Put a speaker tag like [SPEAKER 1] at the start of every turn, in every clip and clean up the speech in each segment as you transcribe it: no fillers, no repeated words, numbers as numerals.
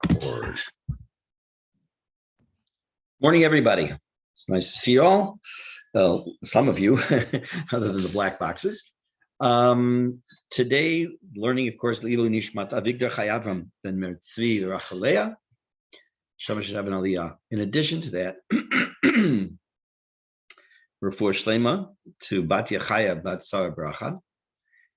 [SPEAKER 1] Board. Morning, everybody. It's nice to see you all. Some of you, other than the black boxes. Today, learning, of course, Leilu Nishmat Avigdor Chayavram ben Mertzvi Rachalea. Shamash Shav and Aliyah. In addition to that, Refuah Shlema to Batya Chaya Bat Sarah Bracha.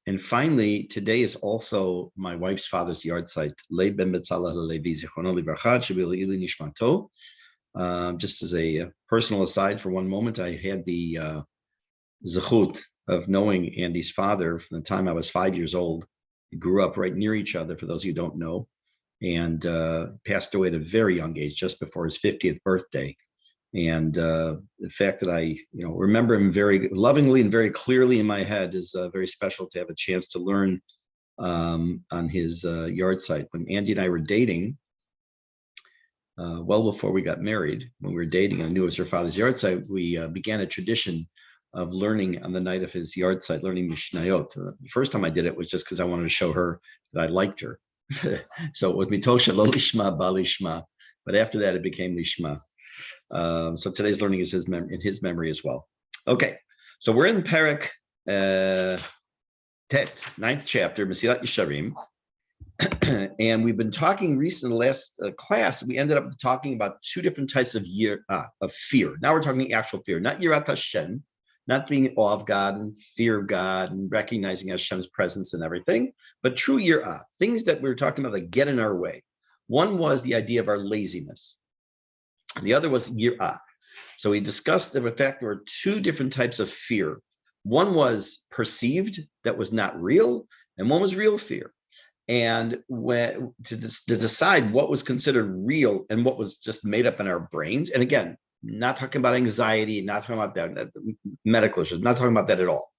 [SPEAKER 1] And finally, today is also my wife's father's yard site. Leib ben Betzalah Levi Zichrono Livracha Shebil Leilu Nishmato. Just as a personal aside, for one moment, I had the zechut of knowing Andy's father from the time I was 5 years old. We grew up right near each other, for those of you who don't know, and passed away at a very young age, just before his 50th birthday. And the fact that I, remember him very lovingly and very clearly in my head is very special to have a chance to learn on his yard site. When Andy and I were dating, well before we got married, when we were dating, I knew it was her father's yard site, we began a tradition of learning on the night of his yard site, learning Mishnayot. The first time I did it was just because I wanted to show her that I liked her. So with Mitosha, Lo Lishma, Ba Lishma. But after that, it became Lishma. So today's learning is in his memory as well. Okay, so we're in Perek Tet, 9th chapter, Mesilat Yesharim. And we've been talking recently, in the last class, we ended up talking about two different types of fear. Now we're talking actual fear, not Yirat Hashem, not being in awe of God and fear of God and recognizing Hashem's presence and everything, but true Yirah, things that we were talking about that get in our way. One was the idea of our laziness. The other was Yirah. So we discussed the fact there were two different types of fear. One was perceived, that was not real, and one was real fear. And to decide what was considered real and what was just made up in our brains. And again, not talking about anxiety, not talking about that, medical issues, not talking about that at all.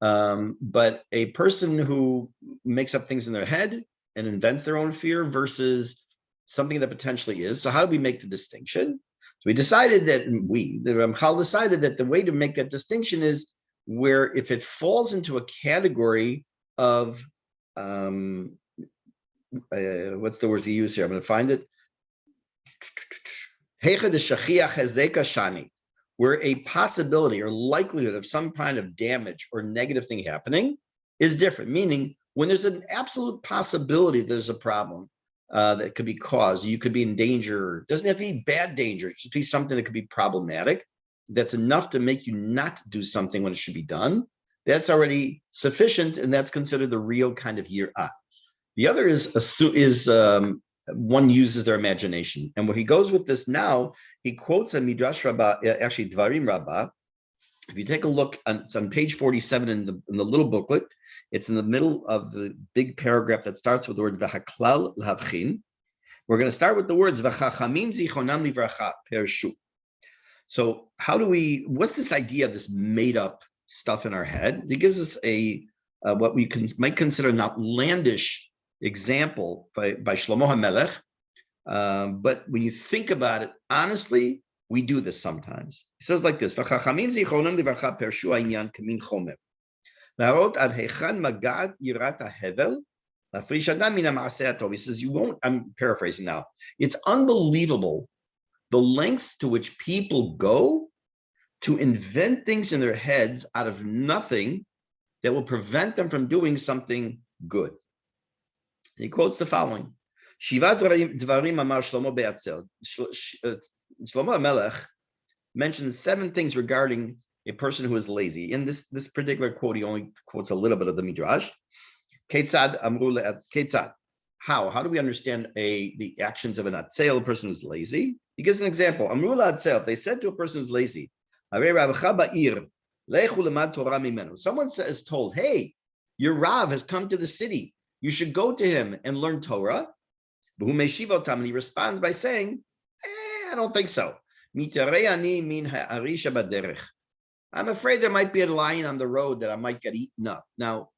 [SPEAKER 1] But a person who makes up things in their head and invents their own fear versus something that potentially is. So how do we make the distinction? So we decided that the Ramchal decided that the way to make that distinction is where if it falls into a category of what's the words he used here? I'm going to find it. Where a possibility or likelihood of some kind of damage or negative thing happening is different. Meaning, when there's an absolute possibility there's a problem that could be caused, you could be in danger. It doesn't have to be bad danger. It should be something that could be problematic. That's enough to make you not do something when it should be done. That's already sufficient, and that's considered the real kind of yirah. The other is one uses their imagination, and where he goes with this now, he quotes a Midrash Rabbah, actually Dvarim Rabbah. If you take a look, it's on page 47 in the little booklet. It's in the middle of the big paragraph that starts with the word V'haklal l'havchin. We're going to start with the words V'chachamim zichronam livracha pershu. So what's this idea of this made up stuff in our head? It gives us what we might consider an outlandish example by Shlomo HaMelech. But when you think about it, honestly, we do this sometimes. He says like this: "V'chachamim zichronam livracha pershu ha'inyan kamin chomer. V'harot ad hechan magat yirat hahevel lafrish adam min ha'maaseh hatov." He says, I'm paraphrasing now. It's unbelievable the lengths to which people go to invent things in their heads out of nothing that will prevent them from doing something good. He quotes the following: Shiva Dvarim Amar Shlomo Be'atzel. Shlomo HaMelech mentions 7 things regarding a person who is lazy. In this particular quote, he only quotes a little bit of the Midrash. Ketzad Amru Ketzad. How do we understand the actions of an atzel, a person who's lazy? He gives an example. Amru Atzel. They said to a person who's lazy, someone is told, hey, your Rav has come to the city. You should go to him and learn Torah. And he responds by saying, I don't think so. I'm afraid there might be a lion on the road that I might get eaten up. Now,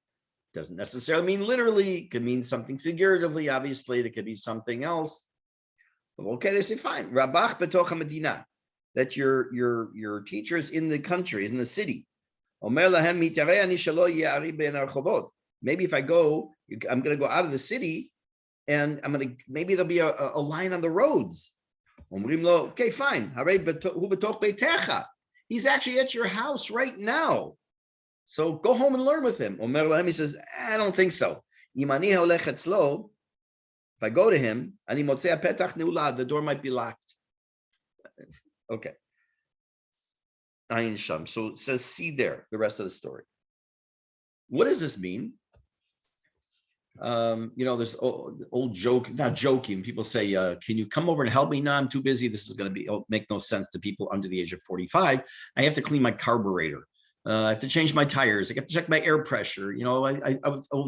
[SPEAKER 1] doesn't necessarily mean literally. It could mean something figuratively, obviously. It could be something else. Okay, they say, fine. Rabach betoch medina. That your teacher is in the country, is in the city. Maybe if I go, I'm going to go out of the city and maybe there'll be a line on the roads. Okay, fine. He's actually at your house right now. So go home and learn with him. He says, I don't think so. If I go to him, the door might be locked. Okay. So it says, see there, the rest of the story. What does this mean? There's old joke, not joking. People say, can you come over and help me? No, I'm too busy. This is going to make no sense to people under the age of 45. I have to clean my carburetor. I have to change my tires. I have to check my air pressure.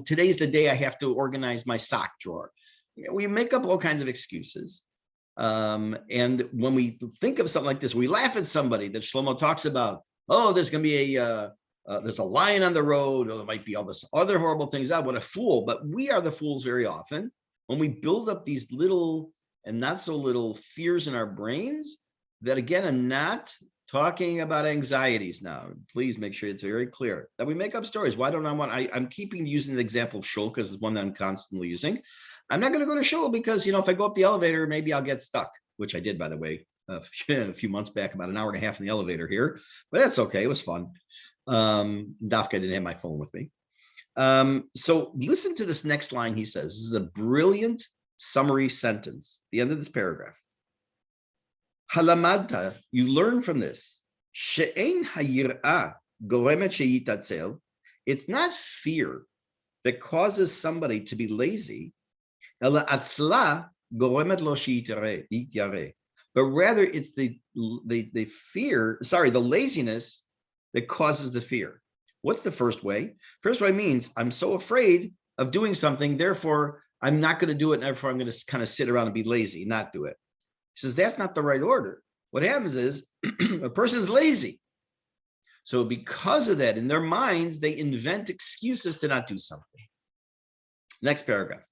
[SPEAKER 1] Today's the day I have to organize my sock drawer. We make up all kinds of excuses. And when we think of something like this, we laugh at somebody that Shlomo talks about. Oh, there's going to be there's a lion on the road, or there might be all this other horrible things. What a fool. But we are the fools very often when we build up these little and not so little fears in our brains that, again, are not talking about anxieties now. Please make sure it's very clear that we make up stories. Why don't I'm keeping using the example of shul because it's one that I'm constantly using. I'm not going to go to shul because, if I go up the elevator, maybe I'll get stuck, which I did, by the way, a few months back, about an hour and a half in the elevator here, but that's okay. It was fun. Dafka didn't have my phone with me. So listen to this next line he says. This is a brilliant summary sentence, the end of this paragraph. Halamadta, you learn from this. She'ein hayir'ah goremet sheyitatzel. It's not fear that causes somebody to be lazy. Ela atzla goremet lo sheyitareh. But rather it's the laziness that causes the fear. What's the first way? First way means I'm so afraid of doing something, therefore I'm not going to do it, and therefore I'm going to kind of sit around and be lazy, not do it. He says that's not the right order. What happens is a person's lazy. So because of that, in their minds, they invent excuses to not do something. Next paragraph.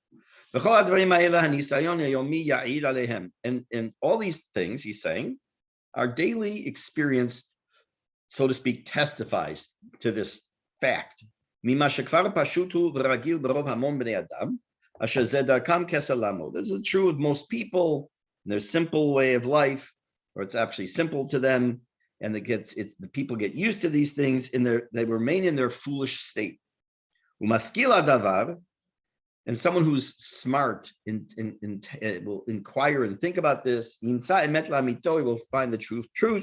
[SPEAKER 1] And all these things, he's saying, our daily experience, so to speak, testifies to this fact. This is true with most people, their simple way of life, or it's actually simple to them, and the people get used to these things, they remain in their foolish state. And someone who's smart will inquire and think about this. He will find the truth. He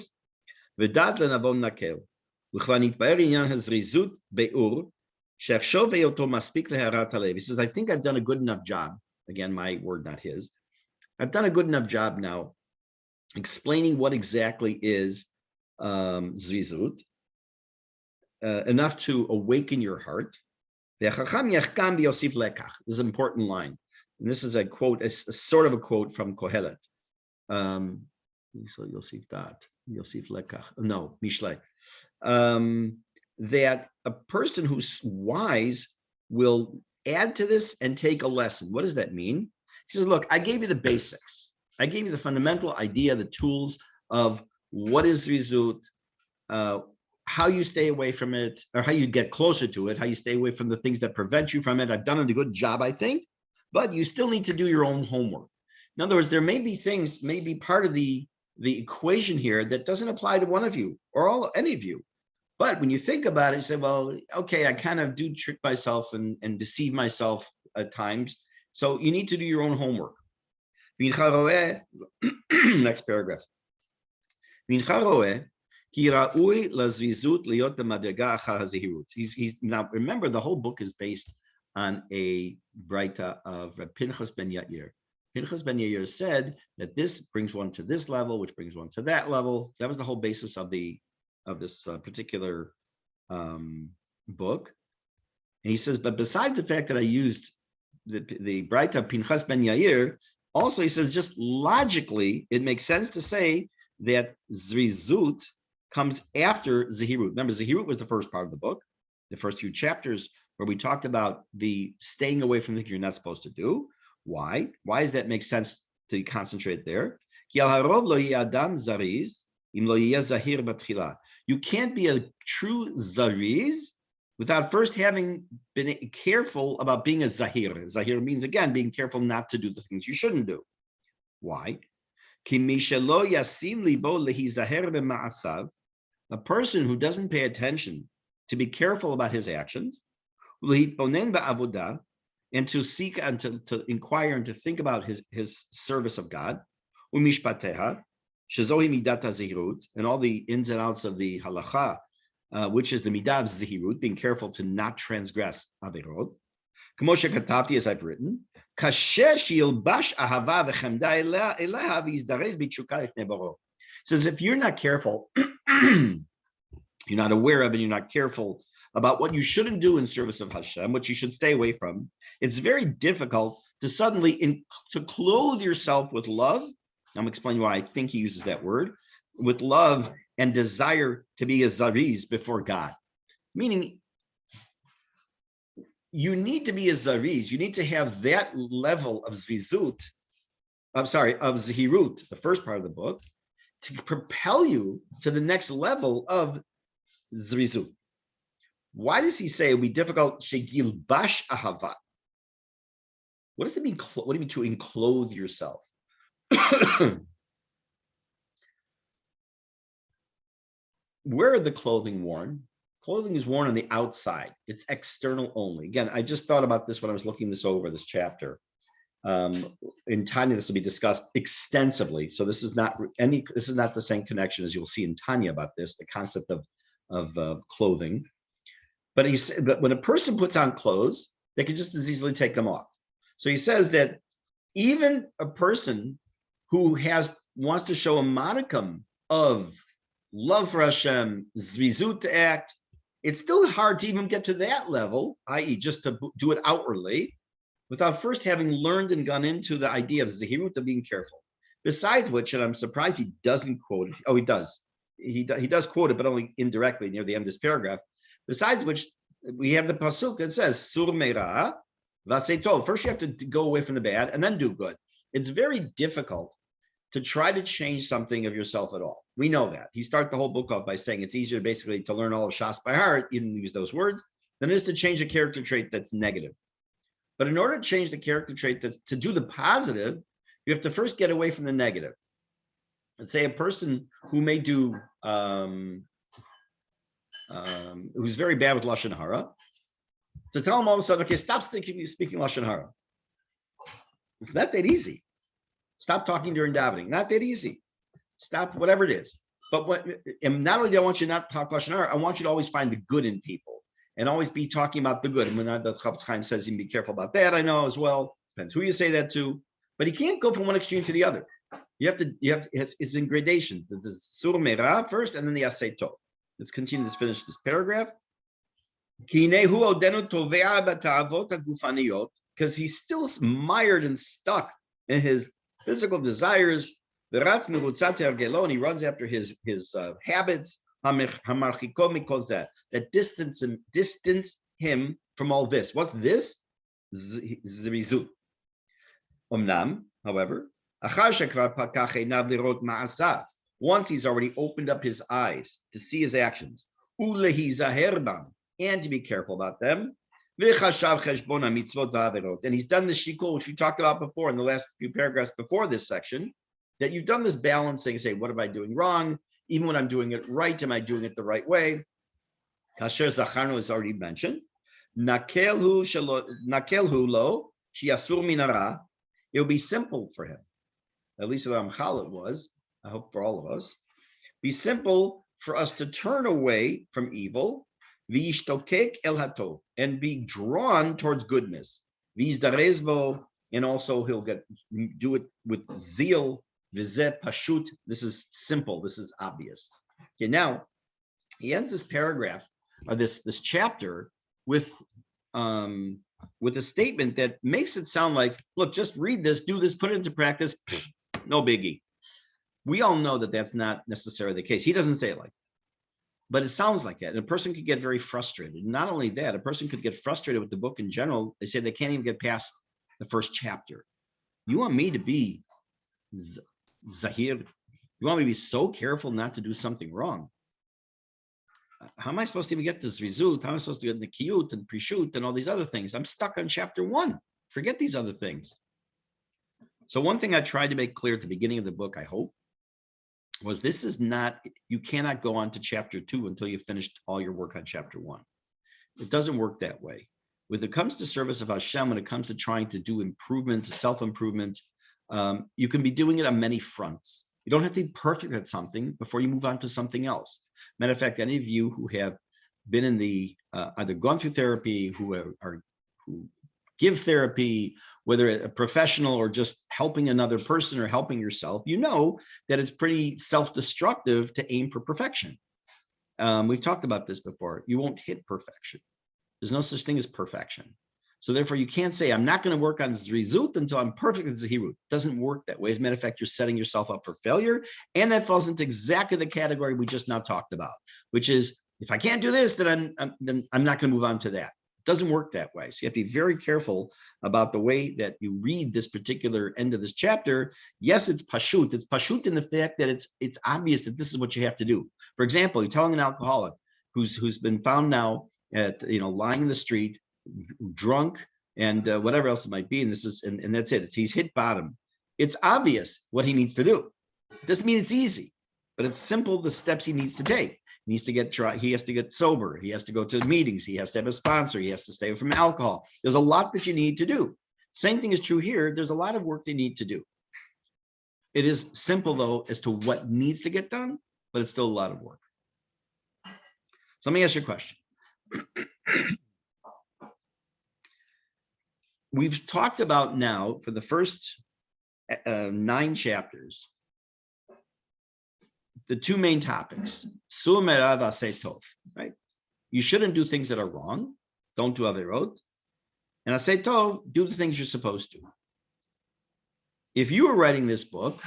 [SPEAKER 1] says, I think I've done a good enough job. Again, my word, not his. I've done a good enough job now explaining what exactly is zrizut, enough to awaken your heart. This is an important line. And this is a quote, a sort of a quote from Kohelet. Yosef Lekach. No, Mishlei. That a person who's wise will add to this and take a lesson. What does that mean? He says, look, I gave you the basics. I gave you the fundamental idea, the tools of what is Rizut, how you stay away from it, or how you get closer to it, how you stay away from the things that prevent you from it. I've done a good job, I think, but you still need to do your own homework. In other words, there may be things, maybe part of the equation here that doesn't apply to one of you or any of you. But when you think about it, you say, well, okay, I kind of do trick myself and deceive myself at times. So you need to do your own homework. Next paragraph. He's now, remember, the whole book is based on a braita of Pinchas ben Yair. Pinchas ben Yair said that this brings one to this level, which brings one to that level. That was the whole basis of this particular book. And he says, but besides the fact that I used the braita of Pinchas ben Yair, also he says, just logically, it makes sense to say that Zrizut comes after Zehirut. Remember, Zehirut was the first part of the book, the first few chapters where we talked about the staying away from things you're not supposed to do. Why? Why does that make sense to concentrate there? You can't be a true zariz without first having been careful about being a zahir. Zahir means, again, being careful not to do the things you shouldn't do. Why? A person who doesn't pay attention to be careful about his actions, and to seek and to inquire and to think about his service of God, and all the ins and outs of the halacha, which is the midah of zihirut, being careful to not transgress averot. As I've written, says if you're not careful, you're not aware of and you're not careful about what you shouldn't do in service of Hashem, what you should stay away from, it's very difficult to suddenly to clothe yourself with love. I'm explaining why I think he uses that word, with love and desire to be a zariz before God. Meaning, you need to be a zariz. You need to have that level of zvizut, of zihirut, the first part of the book, to propel you to the next level of zrizut. Why does he say it would be difficult? Shegilbash ahava. What does it mean? What do you mean to enclothe yourself? Where are the clothing worn? Clothing is worn on the outside. It's external only. Again, I just thought about this when I was looking this over, this chapter. In Tanya, this will be discussed extensively. So this is not the same connection as you'll see in Tanya about this, the concept of clothing. But when a person puts on clothes, they can just as easily take them off. So he says that even a person who wants to show a modicum of love for Hashem, zvizut to act, it's still hard to even get to that level, i.e. just to do it outwardly, without first having learned and gone into the idea of zihirut, of being careful. Besides which, and I'm surprised he doesn't quote it. Oh, he does. He does quote it, but only indirectly near the end of this paragraph. Besides which, we have the pasuk that says, sur meira vaseto. First, you have to go away from the bad and then do good. It's very difficult to try to change something of yourself at all. We know that. He starts the whole book off by saying it's easier basically to learn all of Shas by heart, he didn't use those words, than it is to change a character trait that's negative. But in order to change the character trait that's to do the positive, you have to first get away from the negative. Let's say a person who may do, who's very bad with Lashon Hara, to tell him all of a sudden, okay, stop speaking Lashon Hara. It's not that easy. Stop talking during davening. Not that easy. Stop whatever it is. But and not only do I want you not to talk Lashon Hara, I want you to always find the good in people and always be talking about the good. And when the Chafetz Chaim says, you be careful about that, I know as well. Depends who you say that to. But he can't go from one extreme to the other. It's in gradation. The Sur Meira first, and then the Asay Tov. Let's continue. Let's finish this paragraph. Because he's still mired and stuck in his physical desires. And he runs after his habits that distance him from all this. What's this? Zrizut. However, once he's already opened up his eyes to see his actions, and to be careful about them, and he's done the shikul, which we talked about before in the last few paragraphs before this section, that you've done this balancing, say, what am I doing wrong? Even when I'm doing it right, am I doing it the right way? Kasher Zacharno is already mentioned. Nakelhu lo shiasur minara. It will be simple for him. At least for the Ramchal it was. I hope for all of us. Be simple for us to turn away from evil, v'yishtokek el hatov, and be drawn towards goodness. V'yizdarezbo, and also he'll do it with zeal. V'zeh pashut. This is simple. This is obvious. Okay, now he ends this paragraph or this chapter with a statement that makes it sound like, look, just read this, do this, put it into practice, no biggie. We all know that that's not necessarily the case. He doesn't say it like that, but it sounds like it. And a person could get very frustrated. Not only that, a person could get frustrated with the book in general. They say they can't even get past the first chapter. You want me to be Zahir? You want me to be so careful not to do something wrong? how am I supposed to even get this result? How am I supposed to get nikiyut and prishut and all these other things? I'm stuck on chapter 1. Forget these other things. So one thing I tried to make clear at the beginning of the book, I hope, was this is not, you cannot go on to chapter 2 until you've finished all your work on chapter 1. It doesn't work that way. When it comes to service of Hashem, when it comes to trying to do improvement, self-improvement, you can be doing it on many fronts. You don't have to be perfect at something before you move on to something else. Matter of fact, any of you who have been in the, either gone through therapy, who give therapy, whether a professional or just helping another person or helping yourself, you know that it's pretty self-destructive to aim for perfection. We've talked about this before. You won't hit perfection. There's no such thing as perfection. So therefore, you can't say, I'm not going to work on Zrizut until I'm perfect at Zahirut. It doesn't work that way. As a matter of fact, you're setting yourself up for failure. And that falls into exactly the category we just now talked about, which is, if I can't do this, then I'm not going to move on to that. It doesn't work that way. So you have to be very careful about the way that you read this particular end of this chapter. Yes, it's pashut. It's pashut in the fact that it's obvious that this is what you have to do. For example, you're telling an alcoholic who's been found now at, lying in the street, drunk, and whatever else it might be, and this is and that's it. He's hit bottom. It's obvious what he needs to do. It doesn't mean it's easy, but it's simple. The steps he needs to take. He needs to he has to get sober. He has to go to meetings. He has to have a sponsor. He has to stay away from alcohol. There's a lot that you need to do. Same thing is true here. There's a lot of work they need to do. It is simple though as to what needs to get done, but it's still a lot of work. So let me ask you a question. We've talked about now for the first 9 chapters, the 2 main topics, Sur Merav Aseh Tov, right? You shouldn't do things that are wrong. Don't do Averot. And Aseh Tov, do the things you're supposed to. If you were writing this book,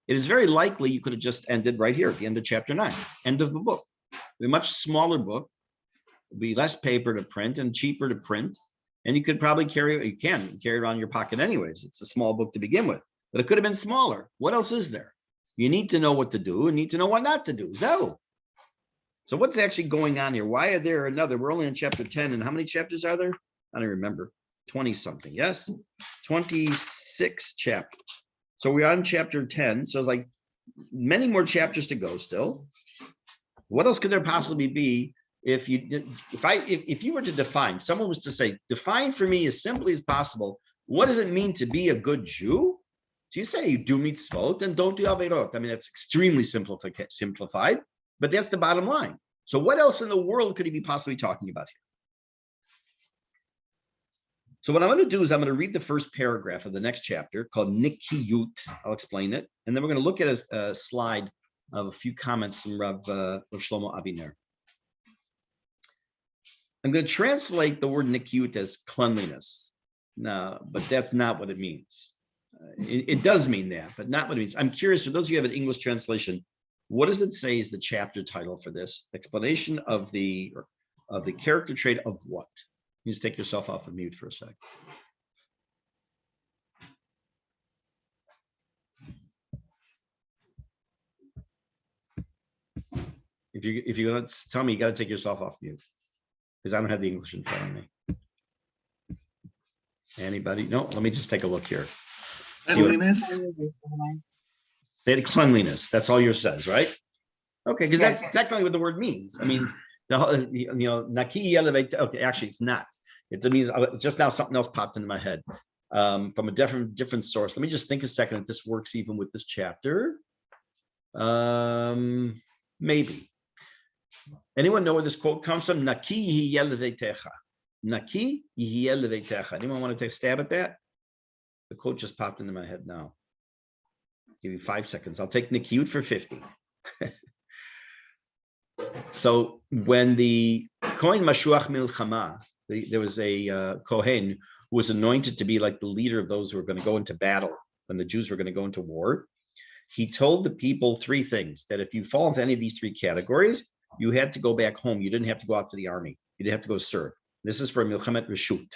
[SPEAKER 1] it is very likely you could have just ended right here at the end of chapter 9, end of the book. A much smaller book, it'd be less paper to print and cheaper to print. And you could probably carry it around in your pocket anyways. It's a small book to begin with, but it could have been smaller. What else is there? You need to know what to do and need to know what not to do. So what's actually going on here? Why are there another? We're only in chapter 10, and how many chapters are there? I don't remember. 20 something, yes? 26 chapters. So we're on chapter 10. So it's like many more chapters to go still. What else could there possibly be? If you were to define, someone was to say, define for me as simply as possible, what does it mean to be a good Jew? So you say you do mitzvot and don't do averot. I mean, that's extremely simplified, but that's the bottom line. So what else in the world could he be possibly talking about here? So what I'm going to do is I'm going to read the first paragraph of the next chapter called Nikiyut. I'll explain it. And then we're going to look at a slide of a few comments from Rav Shlomo Aviner. I'm going to translate the word nikiyut as cleanliness. No, but that's not what it means. It does mean that, but not what it means. I'm curious, for those of you who have an English translation, what does it say is the chapter title for this? Explanation of the character trait of what? You just take yourself off of mute for a sec. If you're going to tell me, you got to take yourself off mute, because I don't have the English in front of me. Anybody? No, let me just take a look here.
[SPEAKER 2] Cleanliness.
[SPEAKER 1] Say cleanliness. That's all yours says, right? Okay, because that's technically what the word means. I mean, naki elevate. Okay, actually, it's not. It means just now something else popped into my head from a different source. Let me just think a second if this works even with this chapter. Maybe. Anyone know where this quote comes from? Naki yelevetecha. Naki yelevetecha. Anyone want to take a stab at that? The quote just popped into my head now. Give you 5 seconds. I'll take Nikiyut for 50. So when the Kohen Mashuach Milchama, there was a Kohen who was anointed to be like the leader of those who were going to go into battle when the Jews were going to go into war. He told the people 3 things, that if you fall into any of these 3 categories, you had to go back home. You didn't have to go out to the army. You didn't have to go serve. This is for Milchamet Reshut,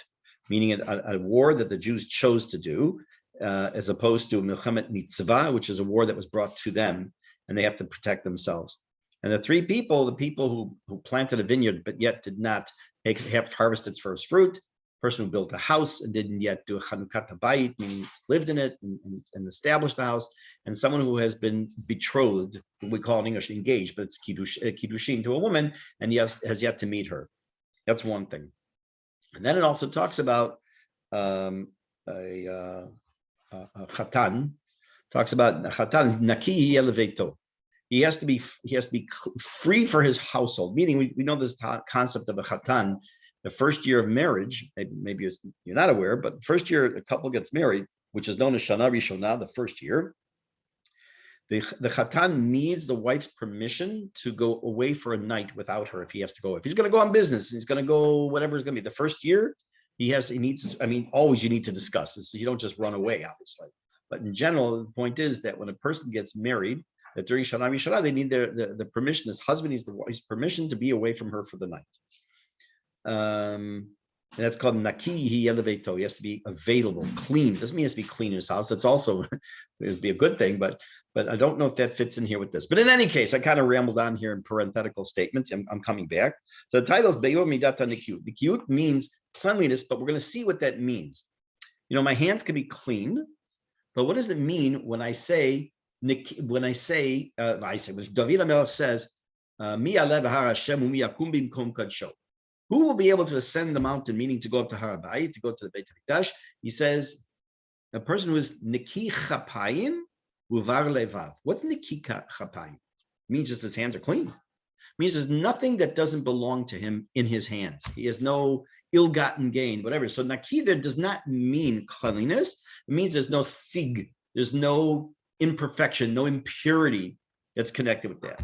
[SPEAKER 1] meaning a war that the Jews chose to do, as opposed to Milchamet Mitzvah, which is a war that was brought to them, and they have to protect themselves. And the three people, the people who planted a vineyard but yet did not have harvest its first fruit, person who built a house and didn't yet do a Chanukat Habayit, meaning lived in it and established the house, and someone who has been betrothed, we call in English engaged, but it's kiddushin to a woman, and has yet to meet her. That's one thing. And then it also talks about a chatan. Talks about chatan naki elevato. He has to be free for his household. Meaning, we know this concept of a chatan. The first year of marriage, maybe you're not aware, but the first year a couple gets married, which is known as Shana Rishonah, the first year, the chatan needs the wife's permission to go away for a night without her if he has to go. If he's going to go on business, he's going to go whatever it's going to be. The first year, he needs. I mean, always you need to discuss this. So you don't just run away, obviously. But in general, the point is that when a person gets married, that during Shana Rishonah, they need the permission. His husband needs the wife's permission to be away from her for the night. And that's called naki elevato. He has to be available, clean. Doesn't mean he has to be clean in his house. That's also it'd be a good thing, but I don't know if that fits in here with this. But in any case, I kind of rambled on here in parenthetical statements. I'm coming back. So the title is Beyor Midata Nikiut. Nikiut means cleanliness, but we're going to see what that means. You know, my hands can be clean, but what does it mean when I say when David HaMelech says, Mi alev har Hashem umi yakum bimkom kadsho. Who will be able to ascend the mountain, meaning to go up to Har Habayit, to go to the Beit HaMikdash? He says, a person who is Niki Chapayim Uvar Levav. What's Niki Chapayim? Means just his hands are clean. Means there's nothing that doesn't belong to him in his hands. He has no ill-gotten gain, whatever. So Naki there does not mean cleanliness. It means there's no sig, there's no imperfection, no impurity that's connected with that.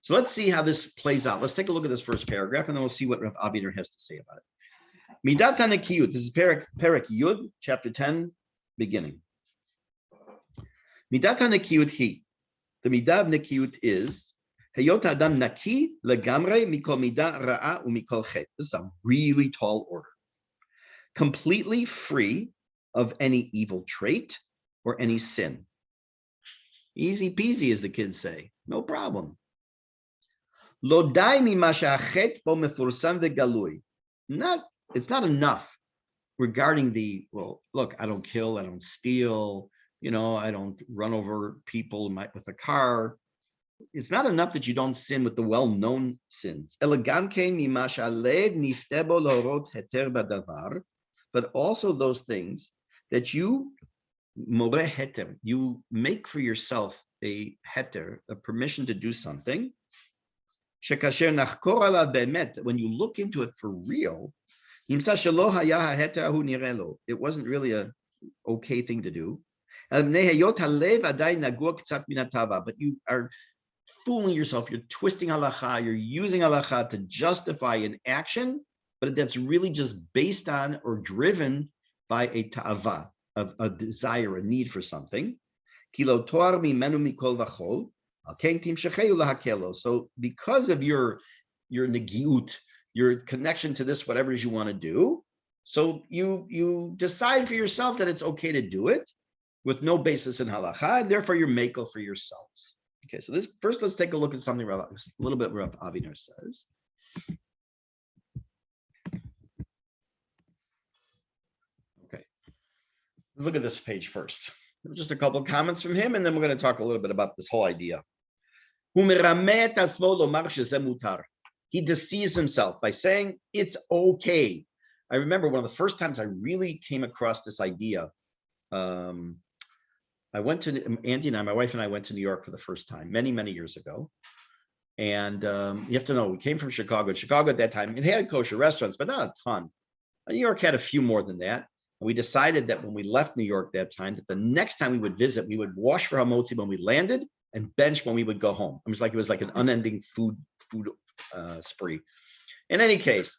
[SPEAKER 1] So let's see how this plays out. Let's take a look at this first paragraph, and then we'll see what Rav Aviner has to say about it. Midat HaNekiyut. This is Perek Yud, chapter 10, beginning. Midat HaNekiyut hi. The midah of nekiyut is Hayot Adam Naki legamre mikol midah ra'a umikol chet. This is a really tall order. Completely free of any evil trait or any sin. Easy peasy, as the kids say. No problem. Lo dai mima she'achet bo mefursam vegalui. It's not enough regarding the, well, look, I don't kill, I don't steal, I don't run over people with a car. It's not enough that you don't sin with the well-known sins. But also those things that you make for yourself a heter, a permission to do something. When you look into it for real, it wasn't really an okay thing to do. But you are fooling yourself. You're twisting halacha. You're using halacha to justify an action, but that's really just based on or driven by a ta'ava, of a desire, a need for something. So because of your negiut, your connection to this, whatever it is you want to do, so you decide for yourself that it's okay to do it with no basis in halacha, and therefore you're makel for yourselves. Okay, so first let's take a look at something a little bit Rav Aviner says. Okay, let's look at this page first. Just a couple of comments from him, and then we're going to talk a little bit about this whole idea. He deceives himself by saying it's okay. I remember one of the first times I really came across this idea. I went to Andy and my wife and I went to New York for the first time many, many years ago. And you have to know, we came from Chicago. Chicago at that time, it had kosher restaurants, but not a ton. New York had a few more than that. And we decided that when we left New York that time, that the next time we would visit, we would wash for hamotzi when we landed and bench when we would go home. It was like an unending food spree. In any case,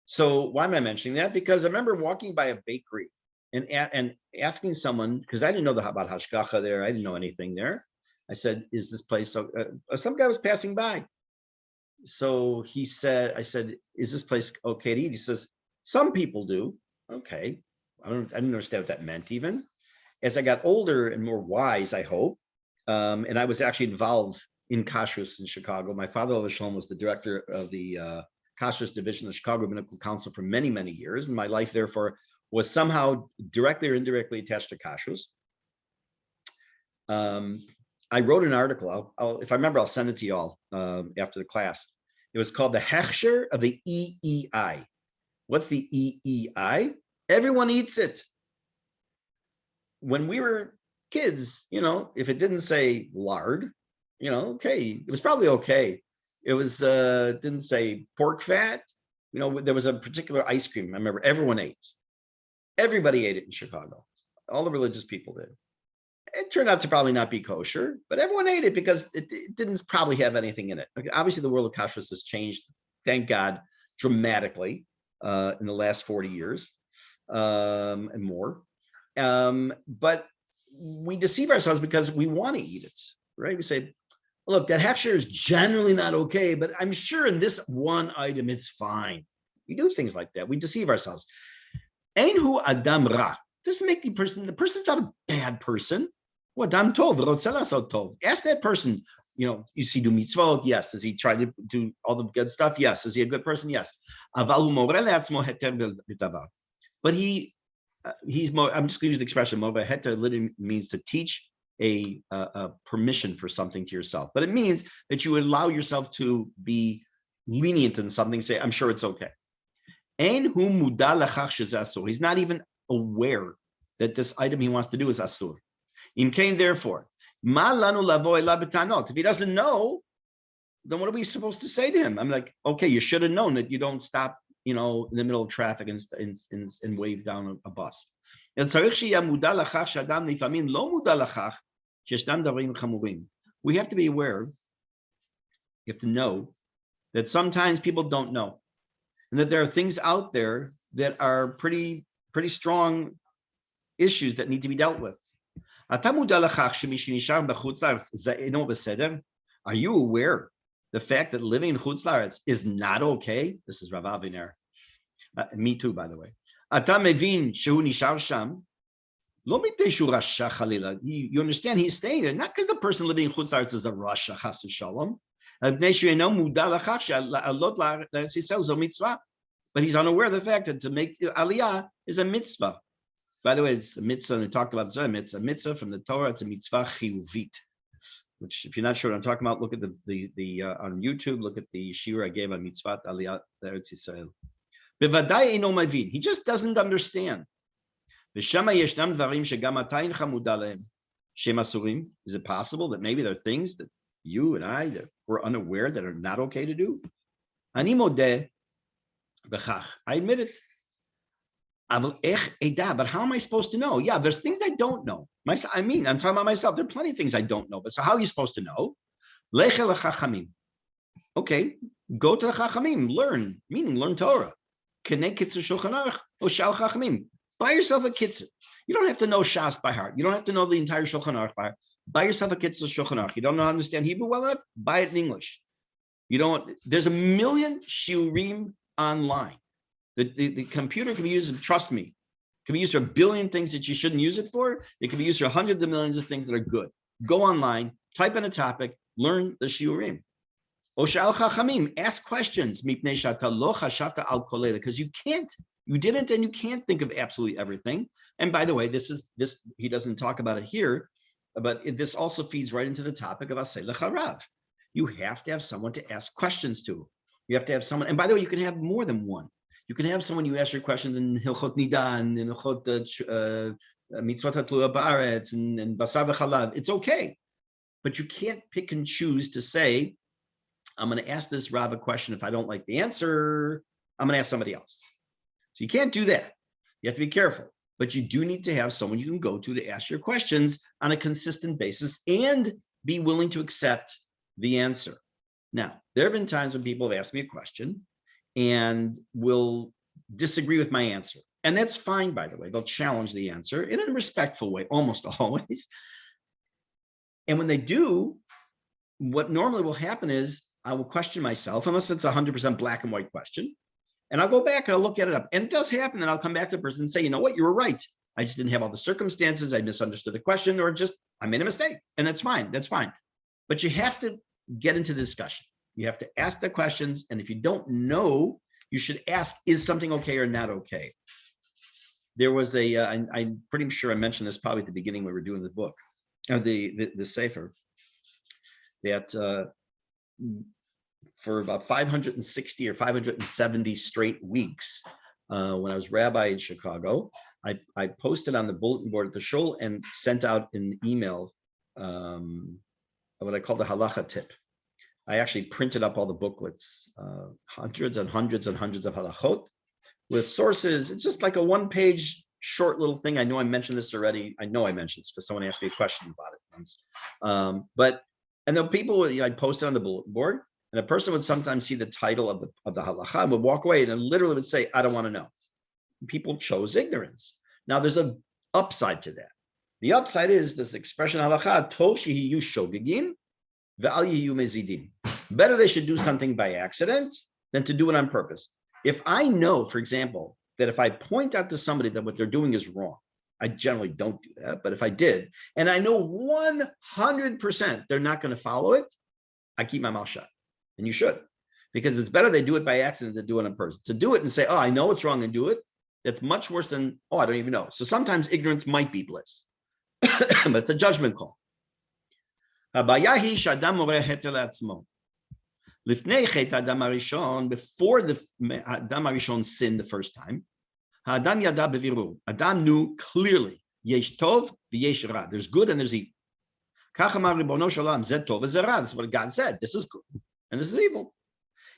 [SPEAKER 1] so why am I mentioning that? Because I remember walking by a bakery and asking someone, because I didn't know about hashgacha there. I didn't know anything there. I said, is this place, so some guy was passing by. So I said, is this place okay to eat? He says, some people do. Okay. I didn't understand what that meant even. As I got older and more wise, I hope, and I was actually involved in kashrus in Chicago. My father, Olav Shalom, was the director of the kashrus division of the Chicago Rabbinical Council for many, many years, and my life, therefore, was somehow directly or indirectly attached to kashrus. I wrote an article. If I remember, I'll send it to you all after the class. It was called The Hechsher of the EEI. What's the EEI? Everyone eats it. When we were kids, if it didn't say lard, okay, it was probably okay. It was didn't say pork fat. There was a particular ice cream. I remember everyone ate. Everybody ate it in Chicago. All the religious people did. It turned out to probably not be kosher, but everyone ate it because it didn't probably have anything in it. Obviously, the world of kashrus has changed, thank God, dramatically in the last 40 years and more. But we deceive ourselves because we want to eat it, right? We say, look, that hechsher is generally not okay, but I'm sure in this one item, it's fine. We do things like that. We deceive ourselves. Einhu adam ra. Doesn't make the person's not a bad person. Adam tov, tov. Ask that person, is he do mitzvot? Yes. Does he try to do all the good stuff? Yes. Is he a good person? Yes. But he's more, I'm just going to use the expression, heter literally means to teach a permission for something to yourself. But it means that you allow yourself to be lenient in something, say, I'm sure it's okay. He's not even aware that this item he wants to do is asur. Therefore, if he doesn't know, then what are we supposed to say to him? I'm like, okay, you should have known that you don't stop, in the middle of traffic and wave down a bus. We have to be aware, you have to know that sometimes people don't know, and that there are things out there that are pretty strong issues that need to be dealt with. Are you aware the fact that living in Chutz La'aretz is not okay? This is Rav Aviner. Me too, by the way. You understand he's staying there, not because the person living in Chutz La'aretz is a rasha, chas v'shalom. But he's unaware of the fact that to make aliyah is a mitzvah. By the way, it's a mitzvah, and they talked about it's a mitzvah from the Torah. It's a mitzvah chiyuvit, which, if you're not sure what I'm talking about, look at the on YouTube. Look at the shiur I gave on mitzvah aliyah Eretz Yisrael. Bevadai eino mavin. He just doesn't understand. V'shama yeshnam dvarim shegam atayin chamuda lehem shem asurim. Is it possible that maybe there are things that you and I that we're unaware that are not okay to do? Ani modeh b'chach. I admit it. But how am I supposed to know? Yeah, there's things I don't know. I'm talking about myself. There are plenty of things I don't know. But so how are you supposed to know? Okay, go to the Chachamim, learn, meaning learn Torah. Buy yourself a kitzur. You don't have to know Shas by heart. You don't have to know the entire Shulchan Aruch by heart. Buy yourself a kitzur Shulchan Aruch. You don't know how to understand Hebrew well enough? Buy it in English. There's a million shiurim online. The computer can be used, trust me, can be used for a billion things that you shouldn't use it for. It can be used for hundreds of millions of things that are good. Go online, type in a topic, learn the shiurim. Oshal chachamim, ask questions, because you didn't and you can't think of absolutely everything. And by the way, this he doesn't talk about it here, but this also feeds right into the topic of aseh l'charav. You have to have someone to ask questions to. You have to have someone, and by the way, you can have more than one. You can have someone you ask your questions in Hilchot Nidan, in Hilchot Mitzvot HaTluya Ba'aretz, and Basar V'Chalav. It's okay, but you can't pick and choose to say, I'm going to ask this Rav a question. If I don't like the answer, I'm going to ask somebody else. So you can't do that. You have to be careful, but you do need to have someone you can go to ask your questions on a consistent basis and be willing to accept the answer. Now, there have been times when people have asked me a question and will disagree with my answer. And that's fine, by the way. They'll challenge the answer in a respectful way, almost always. And when they do, what normally will happen is I will question myself, unless it's 100% black and white question. And I'll go back and I'll look at it up. And it does happen that I'll come back to the person and say, you know what, you were right. I just didn't have all the circumstances. I misunderstood the question, or just I made a mistake. And that's fine. That's fine. But you have to get into the discussion. You have to ask the questions, and if you don't know, you should ask, is something okay or not okay? There was I'm pretty sure I mentioned this probably at the beginning when we were doing the book, the Sefer, that for about 560 or 570 straight weeks, when I was rabbi in Chicago, I posted on the bulletin board at the shul and sent out an email, what I call the halacha tip. I actually printed up all the booklets, hundreds and hundreds and hundreds of halachot with sources. It's just like a one-page short little thing. I know I mentioned this already. I know I mentioned this because someone asked me a question about it once. And then people would, I'd post it on the bulletin board, and a person would sometimes see the title of the halacha and would walk away and literally would say, I don't want to know. People chose ignorance. Now there's an upside to that. The upside is this expression halacha, tov shehiyu shogegim ve'al yihiyu mezidim. Better they should do something by accident than to do it on purpose. If I know, for example, that if I point out to somebody that what they're doing is wrong, I generally don't do that, but if I did, and I know 100% they're not going to follow it, I keep my mouth shut. And you should, because it's better they do it by accident than do it on purpose. To do it and say, oh, I know it's wrong and do it, that's much worse than, oh, I don't even know. So sometimes ignorance might be bliss, but it's a judgment call. Before the Adam Arishon sinned the first time, Adam yada beviru. Adam knew clearly, yesh tov v'yesh ra. There's good and there's evil. Kachamar ribono shalom zeh tov v'zeh ra. That's what God said. This is good and this is evil.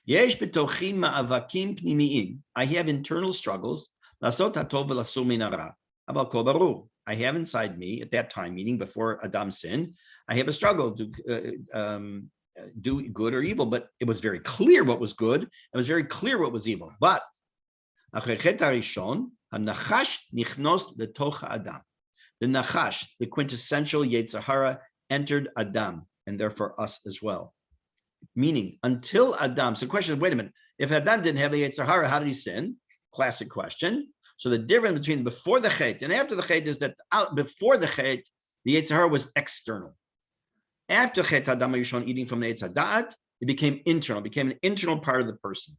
[SPEAKER 1] Yesh betochi ma'avakim pnimiim. I have internal struggles. Lasot hatov v'lasur min hara. Aval kol barur. I have inside me at that time, meaning before Adam sinned, I have a struggle to do good or evil. But it was very clear what was good. It was very clear what was evil. But the nachash, the quintessential Yetzer Hara, entered Adam, and therefore us as well. Meaning, until Adam, so the question is, wait a minute, if Adam didn't have a Yetzer Hara, how did he sin? Classic question. So the difference between before the Chet and after the Chet is that before the Chet, the Yetzer Hara was external. After Chet Adam Rishon eating from the Eitz Hadat, it became internal, became an internal part of the person.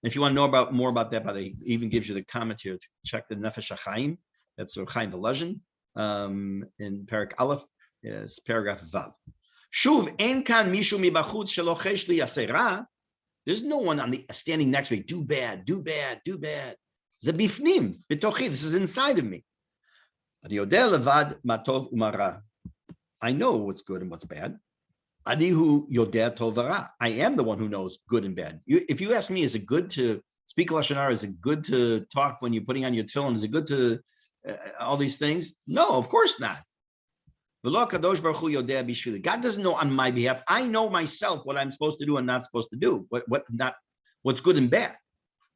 [SPEAKER 1] If you want to know more about that, it even gives you the comment here to check the Nefesh HaChaim. That's Chaim Volozhin in Parak Aleph, is paragraph Vav. Shuv ein kan mishu mibachutz shelo chesh li yaseh ra. There's no one standing next to me. Do bad, do bad, do bad. Ze bifnim bitochi. This is inside of me. Ani yodeh levad matov umara. I know what's good and what's bad. Anihu yodeh tov v'ra. I am the one who knows good and bad. If you ask me, is it good to speak Lashon Hara? Is it good to talk when you're putting on your tefillin? Is it good to all these things? No, of course not. God doesn't know on my behalf. I know myself what I'm supposed to do and not supposed to do. What's good and bad.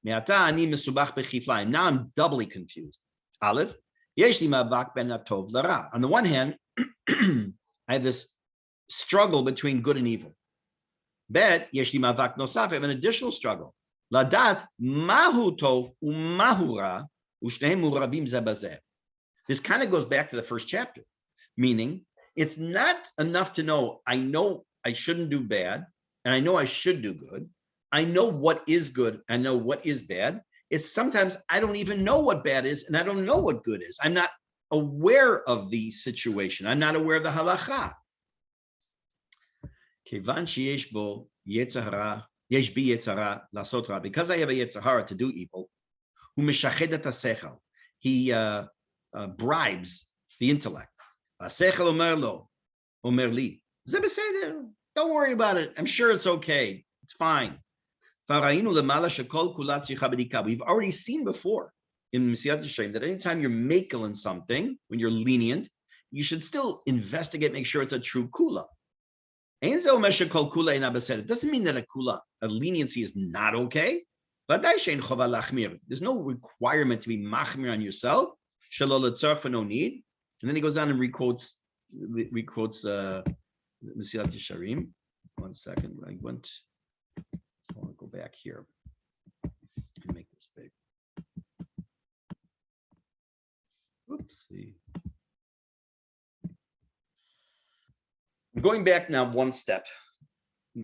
[SPEAKER 1] Now I'm doubly confused. Aleph. On the one hand, I have this struggle between good and evil. Bet yesh li mavak nosaf, I have an additional struggle. Ladat mahu tov umahu ra u'shneim muravim zeh bazeh. This kind of goes back to the first chapter, meaning it's not enough to know I know I shouldn't do bad and I know I should do good. I know what is good, I know what is bad. It's sometimes I don't even know what bad is and I don't know what good is. I'm not aware of the situation. I'm not aware of the halacha. Because I have a Yetzer Hara to do evil, he bribes the intellect. Don't worry about it. I'm sure it's okay. It's fine. We've already seen before in Mesilat Yesharim that anytime you're makel in something, when you're lenient, you should still investigate, make sure it's a true kula. It doesn't mean that a leniency is not okay. There's no requirement to be machmir on yourself, for no need. And then he goes on and requotes Mesilat Yesharim. 1 second. I want to go back here and make this big. Oopsie. Going back now one step.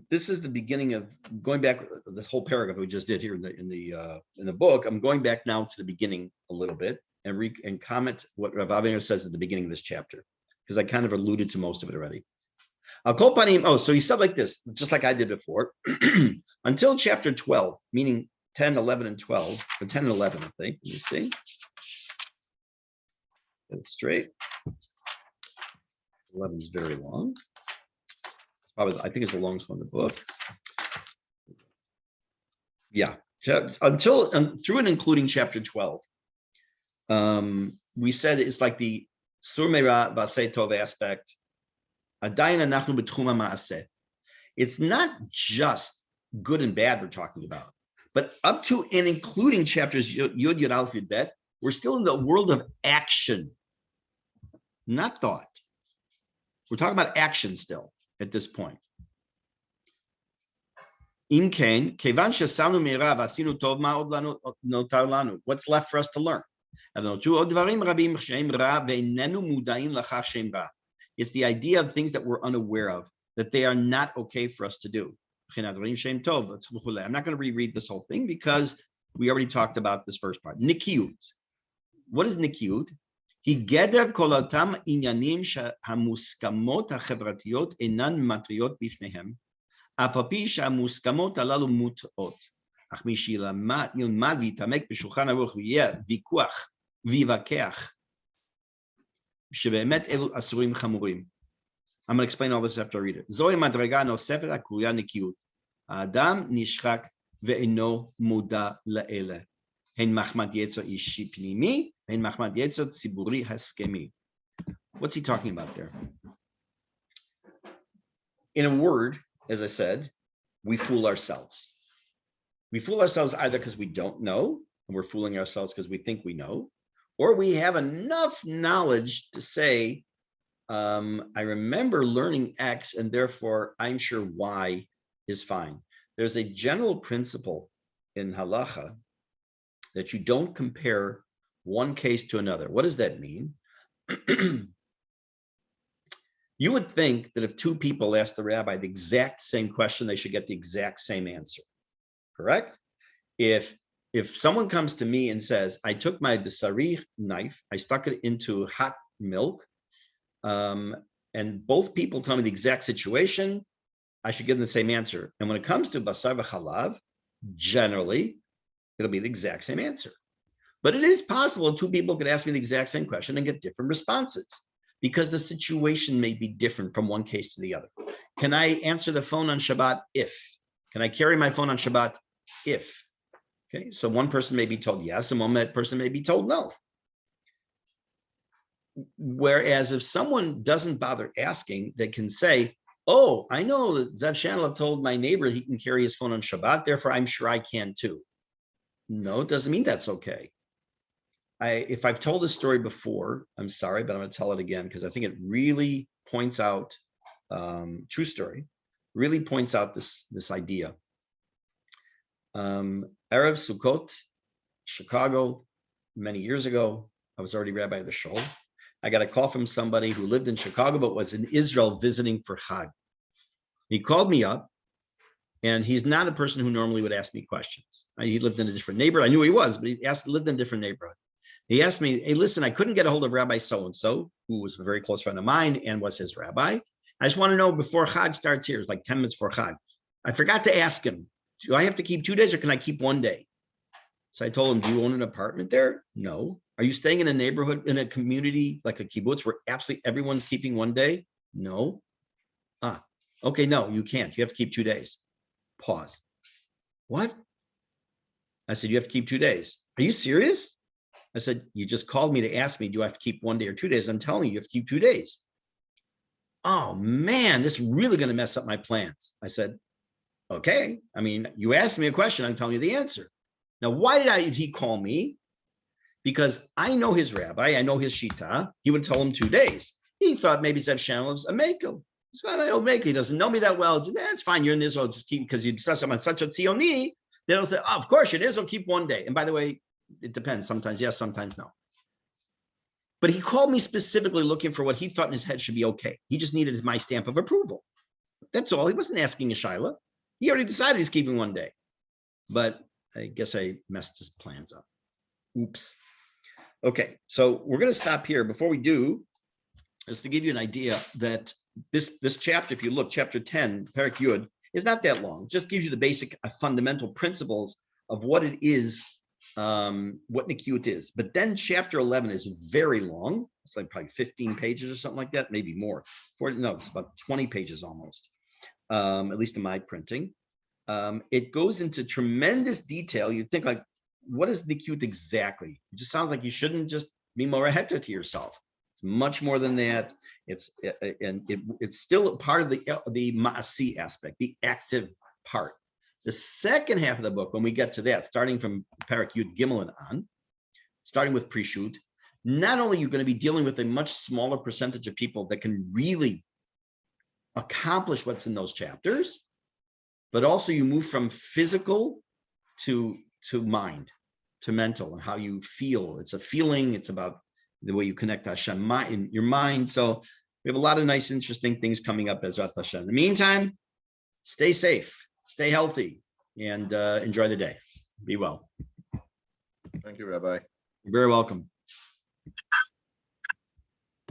[SPEAKER 1] This is the beginning of going back the whole paragraph we just did here in the book. I'm going back now to the beginning a little bit and comment what Rav Aviner says at the beginning of this chapter, because I kind of alluded to most of it already. So he said like this, just like I did before, until chapter 12, meaning 10, 11, and 12, or 10 and 11, I think. Let me see. Get it straight. 11 is very long. I think it's the longest one in the book. Yeah, until through and including chapter 12. We said it's like the Sur Meira V'aseh Tov aspect. It's not just good and bad we're talking about, but up to and including chapters Yud, Yud Aleph, Yud Bet, we're still in the world of action, not thought. We're talking about action still at this point. What's left for us to learn? It's the idea of things that we're unaware of, that they are not okay for us to do. I'm not going to reread this whole thing because we already talked about this first part. Nikiyut. What is nikiyut? Higeder kolatam inyanim hamuskamot hachevratiyot enan matriot bifnehem. Afapi shamuskamot alalu mutot. Ach mishilmad vitamek b'shulchan aruch v'yeh vikuach vivakeach. I'm going to explain all this after I read it. Zoe madrega nosefet akuya nikiyut. Adam nishrak ve'eno muda la'ele. Hen machmat yetzer ishi pnimi, hen machmat yetzer tziburi haskemi. What's he talking about there? In a word, as I said, we fool ourselves. We fool ourselves either because we don't know, and we're fooling ourselves because we think we know, or we have enough knowledge to say, I remember learning X, and therefore I'm sure Y is fine. There's a general principle in halacha that you don't compare one case to another. What does that mean? You would think that if two people ask the rabbi the exact same question, they should get the exact same answer, correct? If someone comes to me and says, I took my bisari knife, I stuck it into hot milk, and both people tell me the exact situation, I should give them the same answer. And when it comes to basar v'chalav, generally, it'll be the exact same answer. But it is possible two people could ask me the exact same question and get different responses because the situation may be different from one case to the other. Can I answer the phone on Shabbat? If. Can I carry my phone on Shabbat? If. Okay, so one person may be told yes, and one person may be told no. Whereas if someone doesn't bother asking, they can say, oh, I know that Zev Shanalov told my neighbor he can carry his phone on Shabbat, therefore I'm sure I can too. No, it doesn't mean that's okay. If I've told this story before, I'm sorry, but I'm going to tell it again because I think it really points out, true story, really points out this idea. Erev Sukkot, Chicago, many years ago, I was already rabbi of the shul. I got a call from somebody who lived in Chicago but was in Israel visiting for Chag. He called me up, and he's not a person who normally would ask me questions. He lived in a different neighborhood. I knew he was, but he lived in a different neighborhood. He asked me, hey, listen, I couldn't get a hold of Rabbi so-and-so, who was a very close friend of mine and was his rabbi. I just want to know before Chag starts here, it's like 10 minutes before Chag. I forgot to ask him, do I have to keep 2 days or can I keep 1 day? So I told him, do you own an apartment there? No. Are you staying in a neighborhood, in a community like a kibbutz where absolutely everyone's keeping 1 day? No. Okay, no, you can't. You have to keep 2 days. Pause. What? I said, you have to keep 2 days. Are you serious? I said, you just called me to ask me, do I have to keep 1 day or 2 days? I'm telling you, you have to keep 2 days. Oh man, this is really going to mess up my plans. I said, okay. I mean, you asked me a question, I'm telling you the answer. Now, why did he call me? Because I know his rabbi, I know his shita. He would tell him 2 days. He thought maybe Zev Shanalev's a makel. He's not an makel. He doesn't know me that well. That's fine. You're in Israel. Just keep, because you such a tzioni. They'll say, oh, of course, you're in Israel. Keep 1 day. And by the way, it depends. Sometimes yes, sometimes no. But he called me specifically looking for what he thought in his head should be okay. He just needed my stamp of approval. That's all. He wasn't asking a Shaila. He already decided he's keeping one day. But I guess I messed his plans up. Oops. Okay, so we're going to stop here. Before we do, just to give you an idea that this chapter, if you look, chapter 10, Perek Yud, is not that long. Just gives you the basic fundamental principles of what it is, what Nikiyut is. But then chapter 11 is very long. It's like probably 15 pages or something like that, maybe more. No, it's about 20 pages almost, at least in my printing. It goes into tremendous detail. You think like, what is Nikiyut exactly? It just sounds like you shouldn't just be more heta to yourself. It's much more than that. It's still a part of the ma'asi aspect, the active part. The second half of the book, when we get to that, starting from Perek Yud Gimel and on, starting with Prishut, not only are you going to be dealing with a much smaller percentage of people that can really accomplish what's in those chapters, but also you move from physical to mind, to mental, and how you feel. It's a feeling. It's about the way you connect to Hashem in your mind. So we have a lot of nice, interesting things coming up as Rat Hashem. In the meantime, stay safe, stay healthy, and enjoy the day. Be well.
[SPEAKER 2] Thank you, Rabbi.
[SPEAKER 1] You're very welcome.